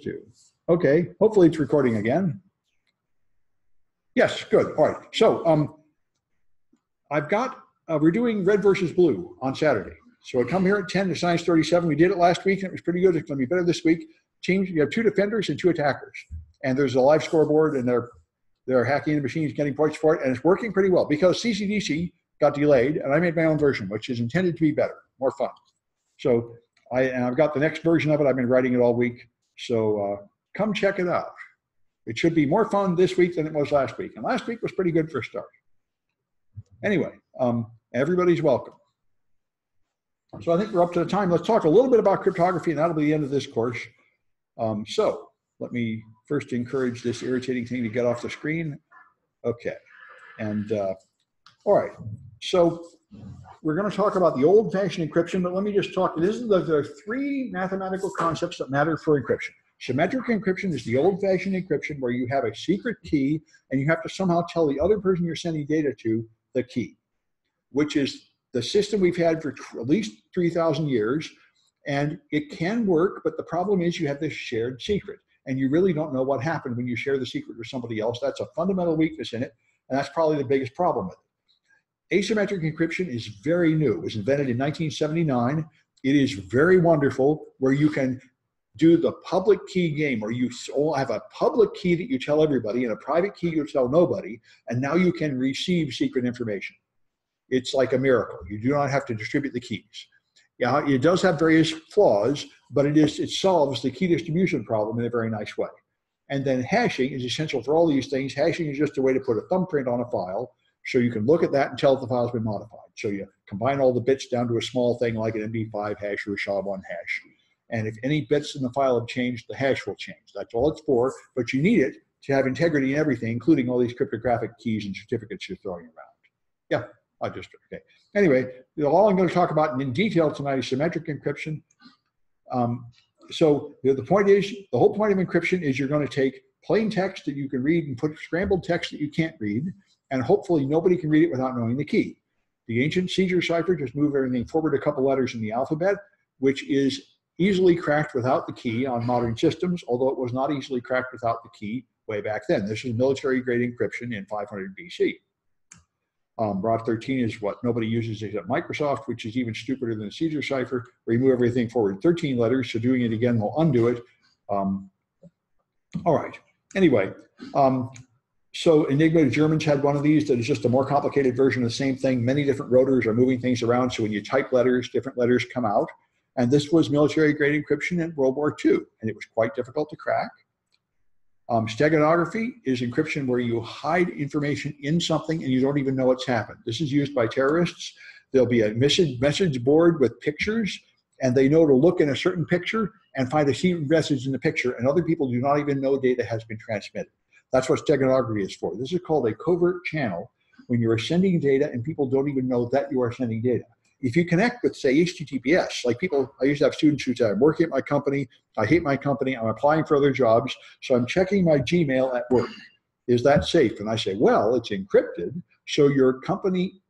to. Okay, hopefully it's recording again. Yes, good. All right. So I've got, we're doing red versus blue on Saturday. So I come here at 10 to Science 37. We did it last week and it was pretty good. It's going to be better this week. Teams, you have 2 defenders and 2 attackers. And there's a live scoreboard and they're hacking the machines, getting points for it. And it's working pretty well because CCDC got delayed and I made my own version, which is intended to be better, more fun. So I've got the next version of it. I've been writing it all week. So come check it out. It should be more fun this week than it was last week. And last week was pretty good for a start. Anyway, everybody's welcome. So I think we're up to the time. Let's talk a little bit about cryptography, and that'll be the end of this course. So let me first encourage this irritating thing to get off the screen. Okay. And all right. So we're going to talk about the old-fashioned encryption, but let me just talk. There are 3 mathematical concepts that matter for encryption. Symmetric encryption is the old-fashioned encryption where you have a secret key and you have to somehow tell the other person you're sending data to the key, which is the system we've had for at least 3,000 years. And it can work, but the problem is you have this shared secret and you really don't know what happened when you share the secret with somebody else. That's a fundamental weakness in it, and that's probably the biggest problem with it. Asymmetric encryption is very new. It was invented in 1979. It is very wonderful where you can do the public key game where you all have a public key that you tell everybody and a private key you tell nobody, and now you can receive secret information. It's like a miracle. You do not have to distribute the keys. Yeah, it does have various flaws, but it solves the key distribution problem in a very nice way. And then hashing is essential for all these things. Hashing is just a way to put a thumbprint on a file so you can look at that and tell if the file's been modified. So you combine all the bits down to a small thing like an MD5 hash or a SHA-1 hash. And if any bits in the file have changed, the hash will change. That's all it's for, but you need it to have integrity in everything, including all these cryptographic keys and certificates you're throwing around. Yeah, okay. Anyway, all I'm going to talk about in detail tonight is symmetric encryption. So the point is, the whole point of encryption is you're going to take plain text that you can read and put scrambled text that you can't read, and hopefully nobody can read it without knowing the key. The ancient Caesar cipher just moved everything forward a couple letters in the alphabet, which is easily cracked without the key on modern systems, although it was not easily cracked without the key way back then. This is military-grade encryption in 500 BC. Rod 13 is what nobody uses except Microsoft, which is even stupider than the Caesar cipher, where you move everything forward 13 letters, so doing it again will undo it. All right, anyway, so Enigma, the Germans had one of these that is just a more complicated version of the same thing. Many different rotors are moving things around, so when you type letters, different letters come out. And this was military-grade encryption in World War II, and it was quite difficult to crack. Steganography is encryption where you hide information in something and you don't even know it's happened. This is used by terrorists. There'll be a message board with pictures, and they know to look in a certain picture and find a secret message in the picture, and other people do not even know data has been transmitted. That's what steganography is for. This is called a covert channel when you are sending data and people don't even know that you are sending data. If you connect with, say, HTTPS, like I used to have students who say, I'm working at my company, I hate my company, I'm applying for other jobs, so I'm checking my Gmail at work. Is that safe? And I say, well, it's encrypted, so your company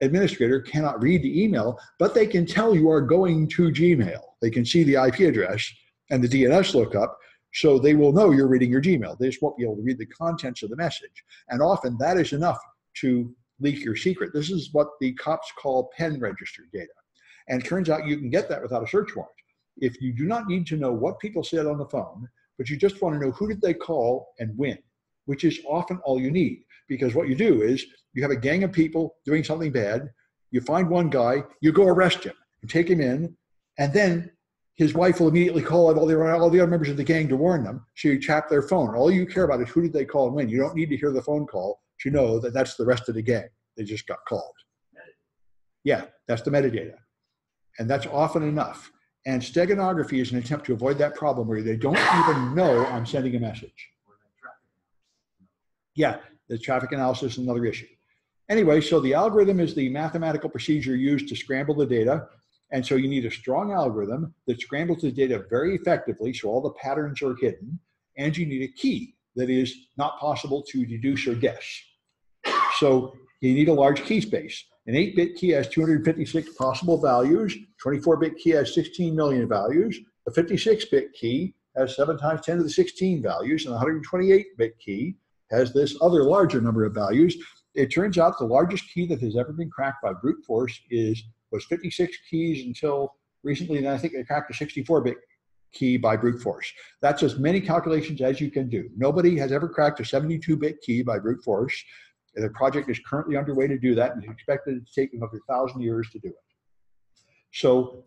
administrator cannot read the email, but they can tell you are going to Gmail. They can see the IP address and the DNS lookup, so they will know you're reading your Gmail. They just won't be able to read the contents of the message. And often that is enough to leak your secret. This is what the cops call pen register data. And it turns out you can get that without a search warrant. If you do not need to know what people said on the phone, but you just want to know who did they call and when, which is often all you need. Because what you do is you have a gang of people doing something bad, you find one guy, you go arrest him and take him in, and then his wife will immediately call all the other members of the gang to warn them, so you tap their phone. All you care about is who did they call and when. You don't need to hear the phone call to know that that's the rest of the gang. They just got called. Yeah, that's the metadata. And that's often enough. And steganography is an attempt to avoid that problem where they don't even know I'm sending a message. Yeah, the traffic analysis is another issue. Anyway, so the algorithm is the mathematical procedure used to scramble the data. And so you need a strong algorithm that scrambles the data very effectively so all the patterns are hidden. And you need a key that is not possible to deduce or guess. So you need a large key space. An 8-bit key has 256 possible values. 24-bit key has 16 million values. A 56-bit key has 7 times 10 to the 16 values, and the 128-bit key has this other larger number of values. It turns out the largest key that has ever been cracked by brute force was 56 keys until recently, and I think they cracked a 64-bit key by brute force. That's as many calculations as you can do. Nobody has ever cracked a 72-bit key by brute force. The project is currently underway to do that, and it's expected to take another 1,000 years to do it. So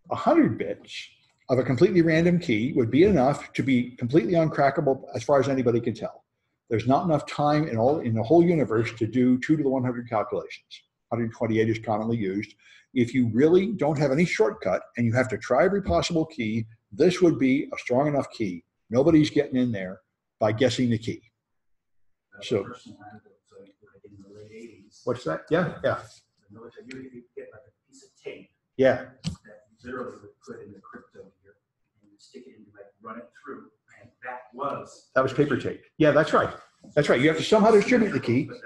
100 bits of a completely random key would be enough to be completely uncrackable as far as anybody can tell. There's not enough time in the whole universe to do 2 to the 100 calculations. 128 is commonly used. If you really don't have any shortcut and you have to try every possible key, this would be a strong enough key. Nobody's getting in there by guessing the key. So, in the late 80s. What's that? Yeah, yeah. The military, you could get like a piece of tape. Yeah. That you literally would put in the crypto here, and you stick it in, like run it through, and that was paper tape. Yeah, that's right. That's right. You have to somehow distribute the key, but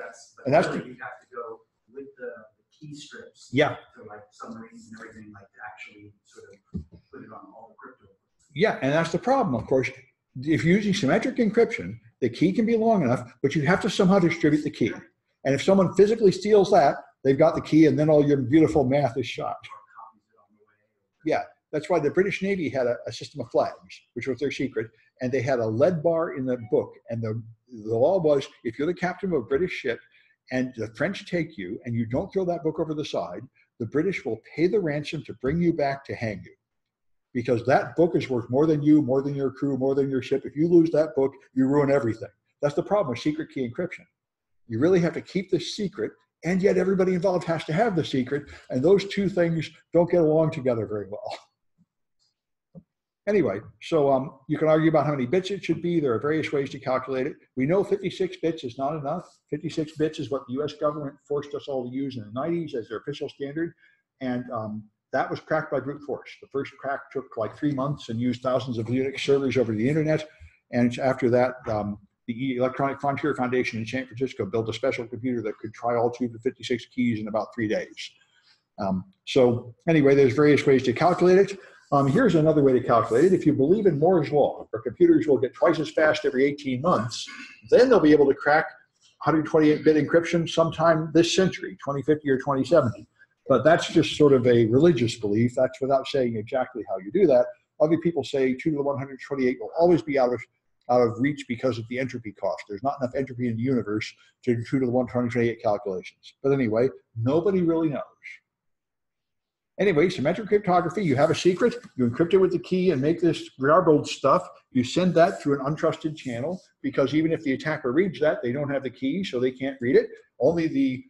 and that's you have to go with the key strips. Yeah. To like submarines and everything, like to actually sort of put it on all the crypto. Yeah, and that's the problem, of course. If you're using symmetric encryption, the key can be long enough, but you have to somehow distribute the key. And if someone physically steals that, they've got the key, and then all your beautiful math is shot. Yeah, that's why the British Navy had a system of flags, which was their secret, and they had a lead bar in the book. And the law was, if you're the captain of a British ship and the French take you and you don't throw that book over the side, the British will pay the ransom to bring you back to hang you. Because that book is worth more than you, more than your crew, more than your ship. If you lose that book, you ruin everything. That's the problem with secret key encryption. You really have to keep this secret, and yet everybody involved has to have the secret, and those two things don't get along together very well. Anyway, so you can argue about how many bits it should be. There are various ways to calculate it. We know 56 bits is not enough. 56 bits is what the US government forced us all to use in the 90s as their official standard, and that was cracked by brute force. The first crack took like 3 months and used thousands of Unix servers over the internet. And after that, the Electronic Frontier Foundation in San Francisco built a special computer that could try all 256 keys in about 3 days. So anyway, there's various ways to calculate it. Here's another way to calculate it. If you believe in Moore's law, where computers will get twice as fast every 18 months, then they'll be able to crack 128-bit encryption sometime this century, 2050 or 2070. But that's just sort of a religious belief. That's without saying exactly how you do that. Other people say 2 to the 128 will always be out of reach because of the entropy cost. There's not enough entropy in the universe to do 2 to the 128 calculations. But anyway, nobody really knows. Anyway, symmetric cryptography, you have a secret, you encrypt it with the key and make this garbled stuff. You send that through an untrusted channel, because even if the attacker reads that, they don't have the key, so they can't read it. Only the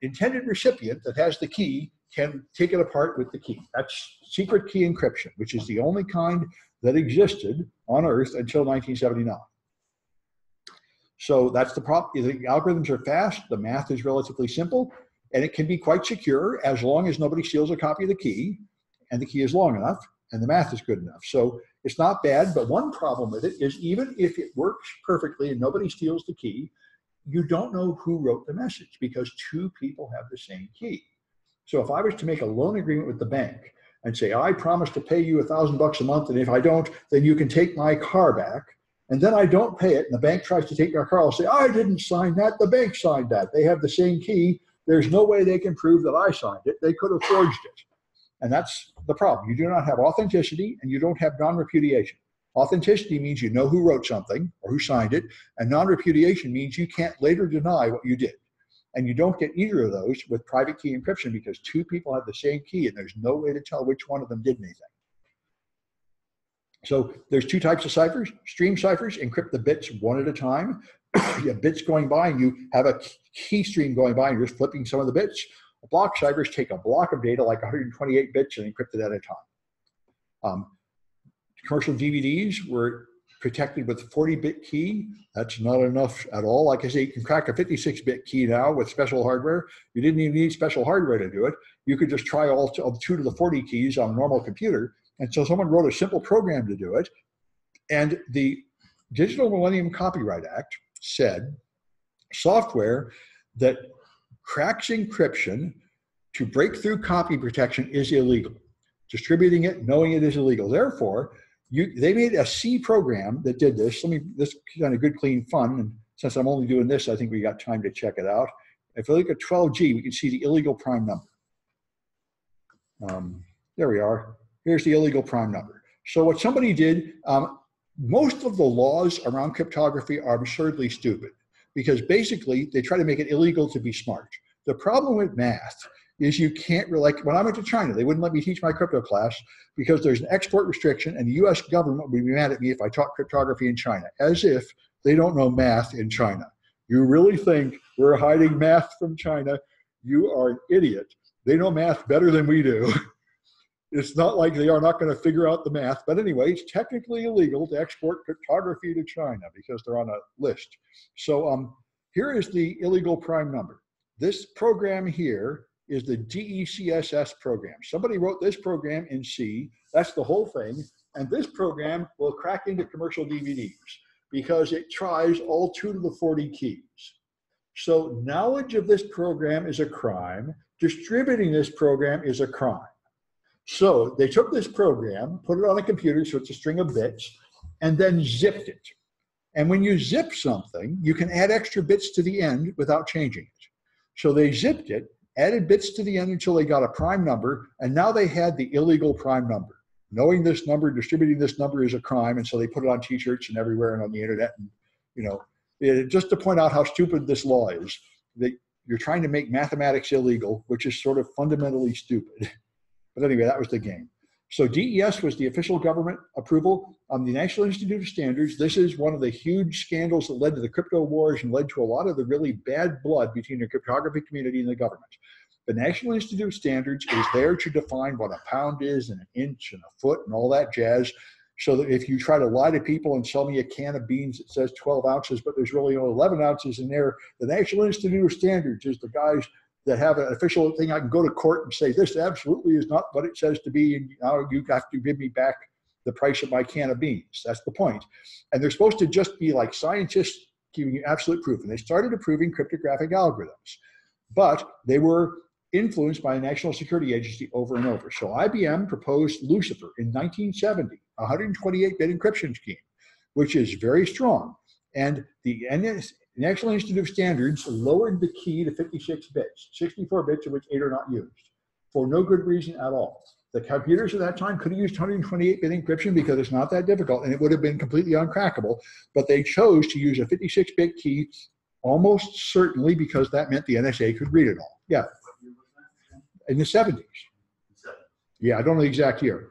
intended recipient that has the key can take it apart with the key. That's secret key encryption, which is the only kind that existed on Earth until 1979. So that's the problem. The algorithms are fast, the math is relatively simple, and it can be quite secure as long as nobody steals a copy of the key, and the key is long enough, and the math is good enough. So it's not bad, but one problem with it is even if it works perfectly and nobody steals the key, you don't know who wrote the message because 2 people have the same key. So if I was to make a loan agreement with the bank and say, I promise to pay you $1,000 a month, and if I don't, then you can take my car back, and then I don't pay it, and the bank tries to take my car, I'll say, I didn't sign that, the bank signed that. They have the same key. There's no way they can prove that I signed it. They could have forged it. And that's the problem. You do not have authenticity, and you don't have non-repudiation. Authenticity means you know who wrote something or who signed it, and non-repudiation means you can't later deny what you did. And you don't get either of those with private key encryption because 2 people have the same key and there's no way to tell which one of them did anything. So there's 2 types of ciphers. Stream ciphers encrypt the bits one at a time. You have bits going by and you have a key stream going by and you're just flipping some of the bits. Block ciphers take a block of data like 128 bits and encrypt it at a time. Commercial DVDs were protected with a 40-bit key. That's not enough at all. Like I say, you can crack a 56-bit key now with special hardware. You didn't even need special hardware to do it. You could just try all 2 to the 40 keys on a normal computer. And so someone wrote a simple program to do it. And the Digital Millennium Copyright Act said software that cracks encryption to break through copy protection is illegal. Distributing it, knowing it is illegal. Therefore, They made a C program that did this. This kind of good, clean fun. And since I'm only doing this, I think we got time to check it out. If we look at 12G, we can see the illegal prime number. There we are. Here's the illegal prime number. So what somebody did, most of the laws around cryptography are absurdly stupid because basically they try to make it illegal to be smart. The problem with math is you can't really, like when I went to China, they wouldn't let me teach my crypto class because there's an export restriction and the US government would be mad at me if I taught cryptography in China, as if they don't know math in China. You really think we're hiding math from China? You are an idiot. They know math better than we do. It's not like they are not going to figure out the math, but anyway, it's technically illegal to export cryptography to China because they're on a list. So here is the illegal prime number. This program here is the DECSS program. Somebody wrote this program in C. That's the whole thing. And this program will crack into commercial DVDs because it tries all 2 to the 40 keys. So knowledge of this program is a crime. Distributing this program is a crime. So they took this program, put it on a computer, so it's a string of bits, and then zipped it. And when you zip something, you can add extra bits to the end without changing it. So they zipped it, added bits to the end until they got a prime number, and now they had the illegal prime number. Knowing this number, distributing this number is a crime, and so they put it on t-shirts and everywhere and on the internet. And, just to point out how stupid this law is, that you're trying to make mathematics illegal, which is sort of fundamentally stupid. But anyway, that was the game. So DES was the official government approval. The National Institute of Standards, this is one of the huge scandals that led to the crypto wars and led to a lot of the really bad blood between the cryptography community and the government. The National Institute of Standards is there to define what a pound is and an inch and a foot and all that jazz, so that if you try to lie to people and sell me a can of beans that says 12 ounces, but there's really only 11 ounces in there, the National Institute of Standards is the guys that have an official thing. I can go to court and say, this absolutely is not what it says to be, and now you have to give me back the price of my can of beans. That's the point. And they're supposed to just be like scientists giving you absolute proof. And they started approving cryptographic algorithms, but they were influenced by a national security agency over and over. So IBM proposed Lucifer in 1970, a 128-bit encryption scheme, which is very strong. And the National Institute of Standards lowered the key to 56 bits, 64 bits of which 8 are not used, for no good reason at all. The computers at that time could have used 128-bit encryption because it's not that difficult, and it would have been completely uncrackable, but they chose to use a 56-bit key almost certainly because that meant the NSA could read it all. Yeah. In the 70s. Yeah, I don't know the exact year.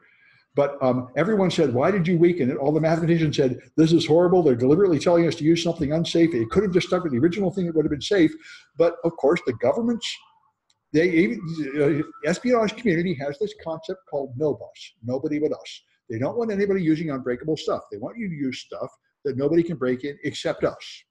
But everyone said, why did you weaken it? All the mathematicians said, this is horrible. They're deliberately telling us to use something unsafe. It could have just stuck with the original thing. It would have been safe. But of course, the governments, espionage community has this concept called no boss, nobody but us. They don't want anybody using unbreakable stuff. They want you to use stuff that nobody can break in except us.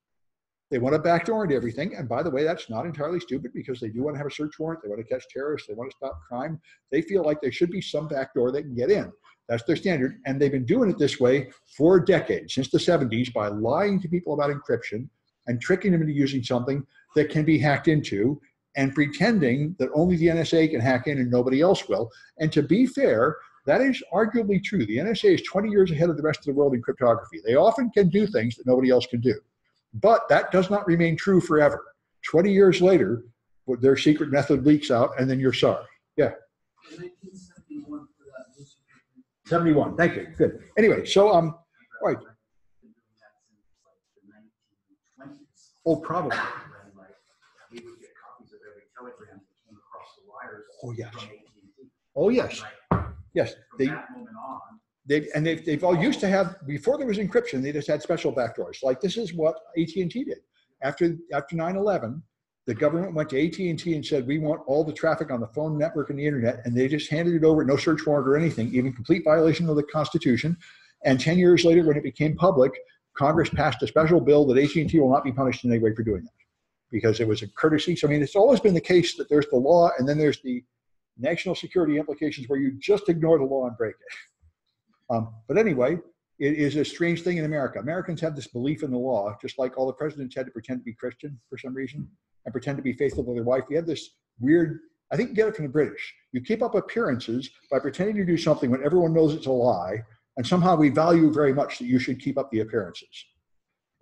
They want to backdoor into everything. And by the way, that's not entirely stupid because they do want to have a search warrant. They want to catch terrorists. They want to stop crime. They feel like there should be some backdoor they can get in. That's their standard. And they've been doing it this way for decades, since the 70s, by lying to people about encryption and tricking them into using something that can be hacked into and pretending that only the NSA can hack in and nobody else will. And to be fair, that is arguably true. The NSA is 20 years ahead of the rest of the world in cryptography. They often can do things that nobody else can do. But that does not remain true forever. 20 years later, their secret method leaks out, and then you're sorry. Yeah. 71. Thank you. Good. Anyway, so right. Oh, probably. Oh yes. Oh yes. Yes. They've all used to have, before there was encryption, they just had special backdoors. Like this is what AT&T did. After 9/11, the government went to AT&T and said, we want all the traffic on the phone network and the internet, and they just handed it over, no search warrant or anything, even complete violation of the Constitution. And 10 years later, when it became public, Congress passed a special bill that AT&T will not be punished in any way for doing that, because it was a courtesy. So I mean, it's always been the case that there's the law, and then there's the national security implications where you just ignore the law and break it. But anyway, it is a strange thing in America. Americans have this belief in the law, just like all the presidents had to pretend to be Christian for some reason and pretend to be faithful to their wife. We have this weird, I think you get it from the British. You keep up appearances by pretending to do something when everyone knows it's a lie, And somehow we value very much that you should keep up the appearances.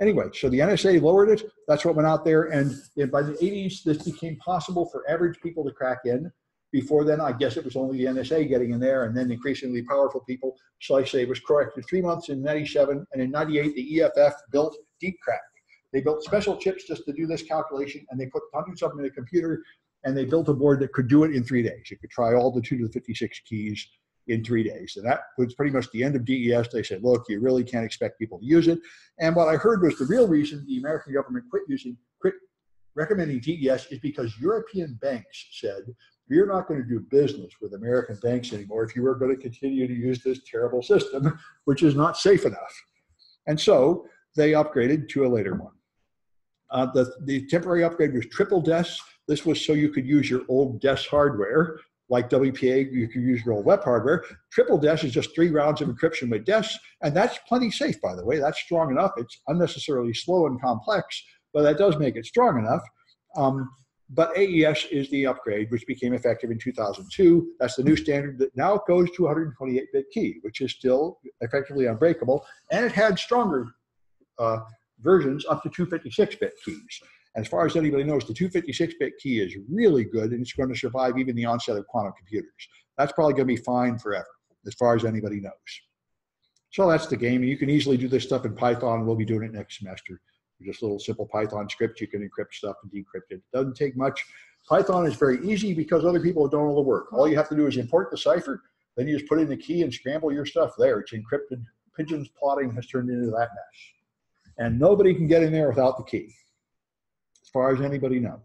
Anyway, so the NSA lowered it. That's what went out there. And by the 80s, this became possible for average people to crack in. Before then, I guess it was only the NSA getting in there, and then increasingly powerful people. So I say it was corrected 3 months in 97, and in 98, the EFF built Deep Crack. They built special chips just to do this calculation, and they put hundreds of them in a computer, and they built a board that could do it in 3 days. It could try all the 2 to the 56 keys in 3 days. And that was pretty much the end of DES. They said, look, you really can't expect people to use it. And what I heard was the real reason the American government quit recommending DES is because European banks said, we're not going to do business with American banks anymore if you are going to continue to use this terrible system, which is not safe enough. And so they upgraded to a later one. The temporary upgrade was triple DES. This was so you could use your old DES hardware. Like WPA, you can use your old web hardware. Triple DES is just 3 rounds of encryption with DES, and that's plenty safe, by the way. That's strong enough. It's unnecessarily slow and complex, but that does make it strong enough. But AES is the upgrade, which became effective in 2002. That's the new standard that now goes to 128-bit key, which is still effectively unbreakable, and it had stronger versions up to 256-bit keys. As far as anybody knows, the 256-bit key is really good, and it's going to survive even the onset of quantum computers. That's probably going to be fine forever, as far as anybody knows. So that's the game. You can easily do this stuff in Python. We'll be doing it next semester. Just a little simple Python script. You can encrypt stuff and decrypt it. It doesn't take much. Python is very easy because other people have done all the work. All you have to do is import the cipher, then you just put in the key and scramble your stuff there. It's encrypted. Pigeon's plotting has turned into that mess. And nobody can get in there without the key, as far as anybody knows.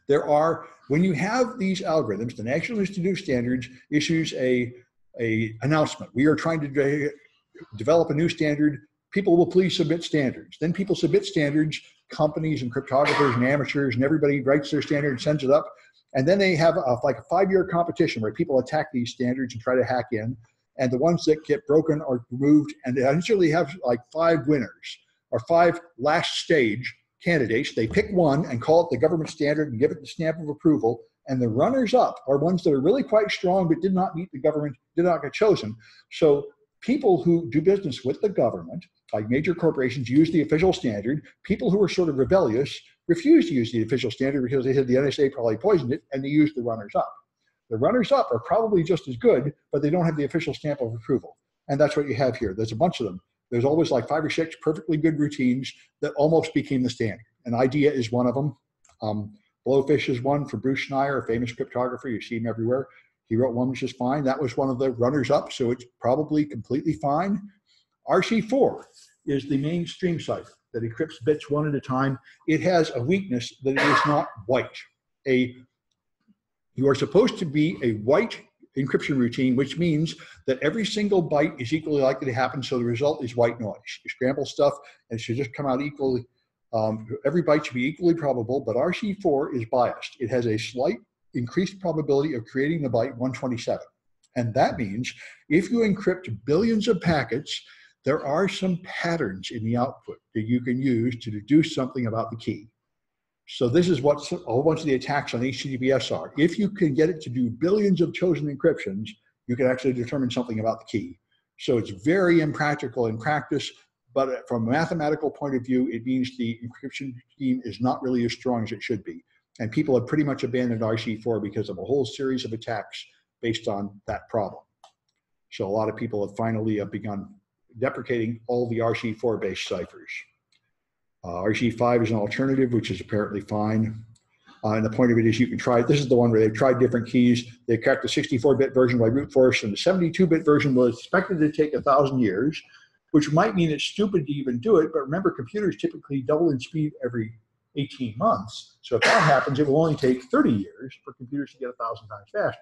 There are, when you have these algorithms, the National Institute of Standards issues a announcement. We are trying to develop a new standard. People will please submit standards. Then people submit standards, companies and cryptographers and amateurs, and everybody writes their standard and sends it up. And then they have like a 5-year competition where people attack these standards and try to hack in. And the ones that get broken are removed. And they usually have like 5 winners or 5 last stage candidates. They pick one and call it the government standard and give it the stamp of approval. And the runners up are ones that are really quite strong but did not meet the government, did not get chosen. So people who do business with the government, like major corporations, use the official standard. People who are sort of rebellious refuse to use the official standard because they said the NSA probably poisoned it, and they use the runners up. The runners up are probably just as good, but they don't have the official stamp of approval. And that's what you have here. There's a bunch of them. There's always like 5 or 6 perfectly good routines that almost became the standard. An IDEA is one of them. Blowfish is one for Bruce Schneier, a famous cryptographer. You see him everywhere. He wrote one which is fine. That was one of the runners up, so it's probably completely fine. RC4 is the mainstream cipher that encrypts bits one at a time. It has a weakness that it is not white. You are supposed to be a white encryption routine, which means that every single byte is equally likely to happen, so the result is white noise. You scramble stuff, and it should just come out equally. Every byte should be equally probable, but RC4 is biased. It has a slight increased probability of creating the byte 127. And that means if you encrypt billions of packets, there are some patterns in the output that you can use to deduce something about the key. So this is what a whole bunch of the attacks on HTTPS are. If you can get it to do billions of chosen encryptions, you can actually determine something about the key. So it's very impractical in practice, but from a mathematical point of view, it means the encryption scheme is not really as strong as it should be. And people have pretty much abandoned RC4 because of a whole series of attacks based on that problem. So a lot of people have finally begun deprecating all the RC4-based ciphers. RC5 is an alternative, which is apparently fine. And the point of it is you can try it. This is the one where they've tried different keys. They cracked the 64-bit version by brute force, and the 72-bit version was expected to take 1,000 years, which might mean it's stupid to even do it. But remember, computers typically double in speed every 18 months. So if that happens, it will only take 30 years for computers to get 1,000 times faster.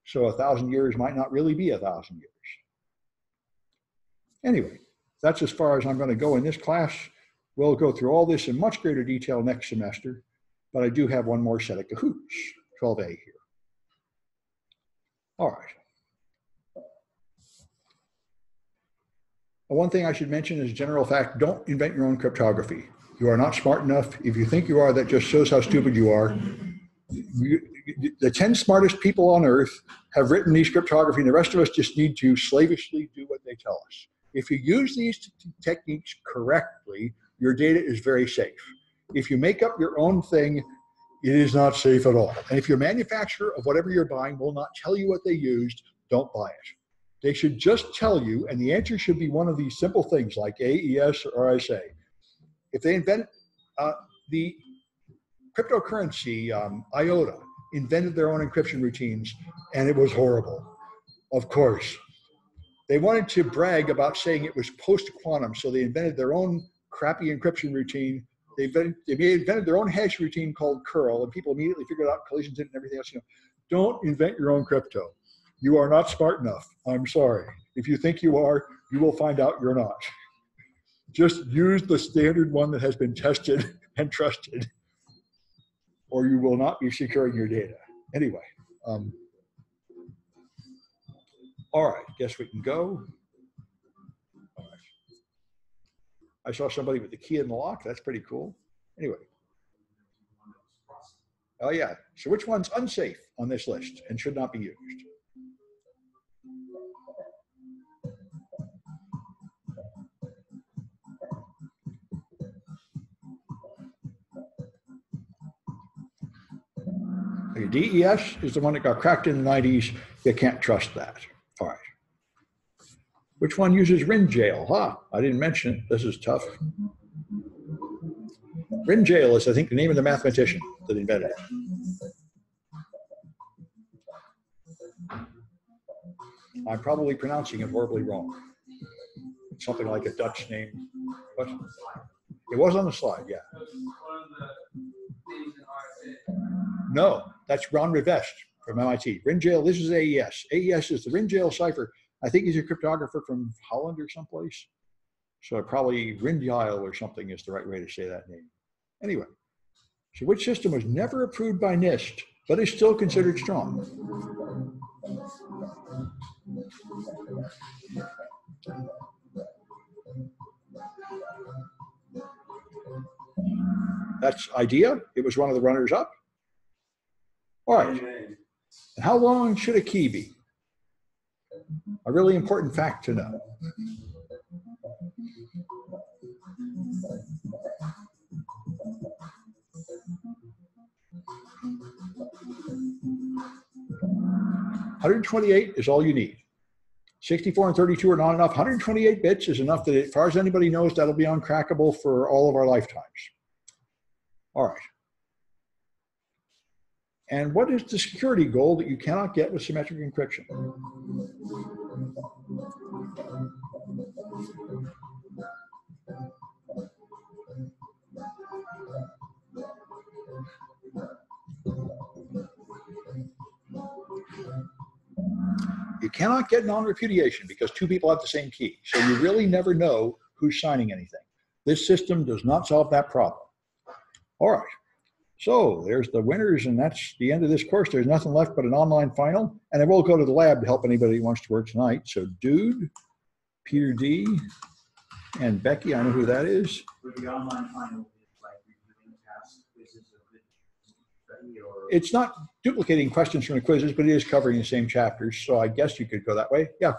So 1,000 years might not really be 1,000 years. Anyway, that's as far as I'm going to go in this class. We'll go through all this in much greater detail next semester, but I do have one more set of cahoots, 12A here. All right. One thing I should mention is a general fact: don't invent your own cryptography. You are not smart enough. If you think you are, that just shows how stupid you are. the 10 smartest people on earth have written these cryptography, and the rest of us just need to slavishly do what they tell us. If you use these techniques correctly, your data is very safe. If you make up your own thing, it is not safe at all. And if your manufacturer of whatever you're buying will not tell you what they used, don't buy it. They should just tell you, and the answer should be one of these simple things like AES or RSA. If they invent the cryptocurrency, IOTA, invented their own encryption routines, and it was horrible. Of course. They wanted to brag about saying it was post-quantum, so they invented their own crappy encryption routine. They invented their own hash routine called curl, and people immediately figured out collisions and everything else. You know, don't invent your own crypto. You are not smart enough. I'm sorry. If you think you are, you will find out you're not. Just use the standard one that has been tested and trusted, or you will not be securing your data. Anyway, all right, guess we can go. All right. I saw somebody with the key in the lock. That's pretty cool. Anyway. Oh yeah, so which one's unsafe on this list and should not be used? DES is the one that got cracked in the 90s. You can't trust that. All right. Which one uses RIN jail? Huh, I didn't mention it. This is tough. RIN jail is, I think, the name of the mathematician that invented it. I'm probably pronouncing it horribly wrong. It's something like a Dutch name. What? It was on the slide, yeah. No, that's Ron Rivest from MIT. RIN jail, this is AES. AES is the RIN jail cipher. I think he's a cryptographer from Holland or someplace. So probably RIN jail or something is the right way to say that name. Anyway, so which system was never approved by NIST, but is still considered strong? That's IDEA. It was one of the runners up. All right. And how long should a key be? A really important fact to know. $128 is all you need. 64 and 32 are not enough. 128 bits is enough that, as far as anybody knows, that'll be uncrackable for all of our lifetimes. All right. And what is the security goal that you cannot get with symmetric encryption? You cannot get non-repudiation because two people have the same key. So you really never know who's signing anything. This system does not solve that problem. All right. So there's the winners, and that's the end of this course. There's nothing left but an online final, and I will go to the lab to help anybody who wants to work tonight. So Dude, Peter D, and Becky, I know who that is. With the online final, like reviewing past quizzes or it's not duplicating questions from the quizzes, but it is covering the same chapters. So I guess you could go that way. Yeah.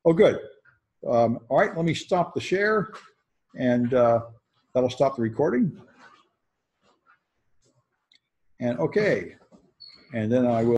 Oh, good. All right, let me stop the share, and that'll stop the recording. And okay, and then I will